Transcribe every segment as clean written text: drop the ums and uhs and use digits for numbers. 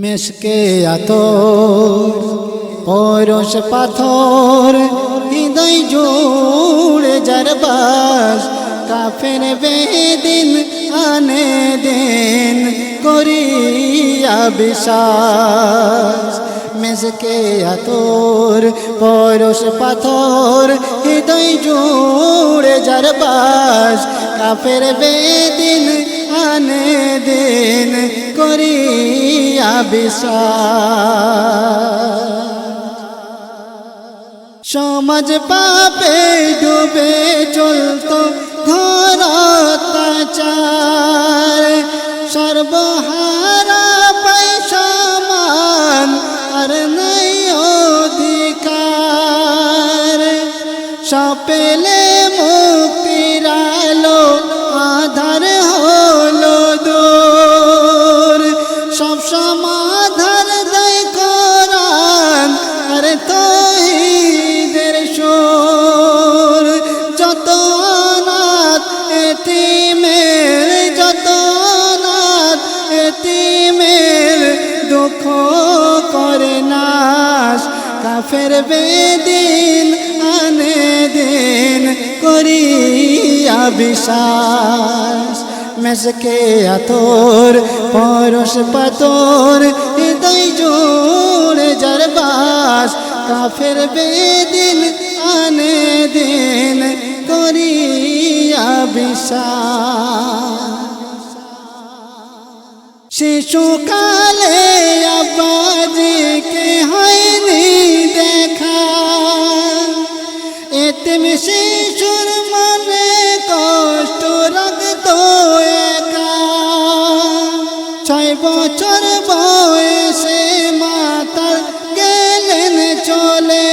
মেশকে আতর পরশ পাথর হৃদয় জুড়ে যার বাস কাফের বেদিন আনে দিন করিয়া বিশ্বাস। মেশকে আতর পরশ পাথর হৃদয় জুড়ে যার বাস কাফের বেদিন আনে দিন করিয়া বিশ্বাস। সমাজ পাপে ডুবে চলতো ঘোর অত্যাচার সর্বহারা পায় সমান আর নাই অধিকার। সপেলে মুক্তির আলো আধার হলো দূর সব সমাধার দেয় কোরআন আর তৌহিদের সুর। যত অনাথ এতিমের যত অনাথ এতিমের দুঃখ করে নাশ কাফের বেদিন আনে দিন করিয়া বিশ্বাস। মেশকে আতর পরশ পাথর হৃদয় জুড়ে যার বাস কাফের বেদিন আনে দিন করিয়া বিশ্বাস। শিশুকালে আব্বাজিকে হয়নি দেখা এতিম শিশুর মনে কষ্ট রাখতো একা। 6 বছর বয়সে মাতা গেলেন চলে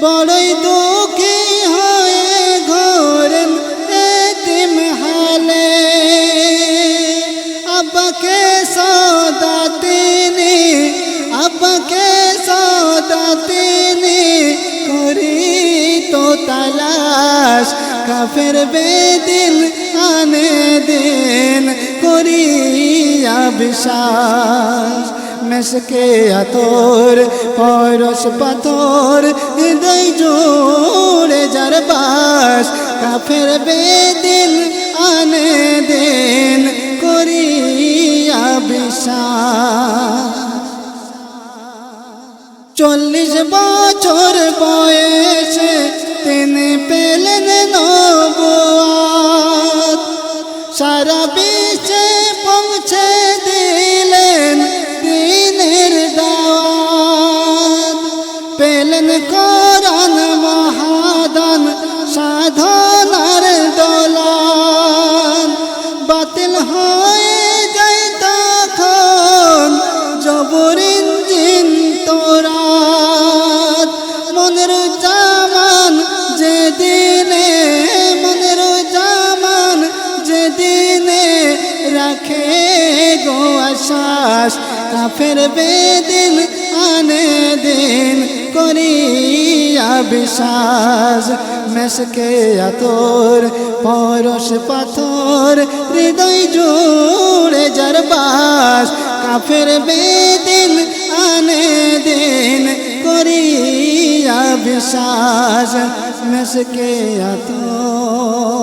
বড়ই দুঃখী হয়ে ঘোরেন এতিম হালে। আব্বাকে সদা তিনি আব্বাকে সদা তিনি করিত তালাশ কাফের বেদিন আনে দিন করিয়া বিশ্বাস। মেশকে আতর পরশ পাথর হৃদয় জুড়ে যার বাস কাফের বেদিন আনে দিন করিয়া বিশ্বাস। 40 বছর বয়সে তিনি পেলেন নবুয়ত সারা বিশ্বে পৌঁছে দিলেন দ্বীনের দাওয়াত। পেলেন কোরআন মহাদান সাধনার দৌলত বাতিল হয়ে যায় তখন জবরিন জিন তোরাত। মনের জামান যেদিনে মনের জামান যেদিনে রাখে গো আশ্বাস কাফের বেদিন আনে দিন করিয়া বিশ্বাস। মেশকে আতর পরশ পাথর হৃদয় জুড়ে যার বাস কাফের বেদিন আনে দিন করিয়া বিশ্বাস। মেশকে আতর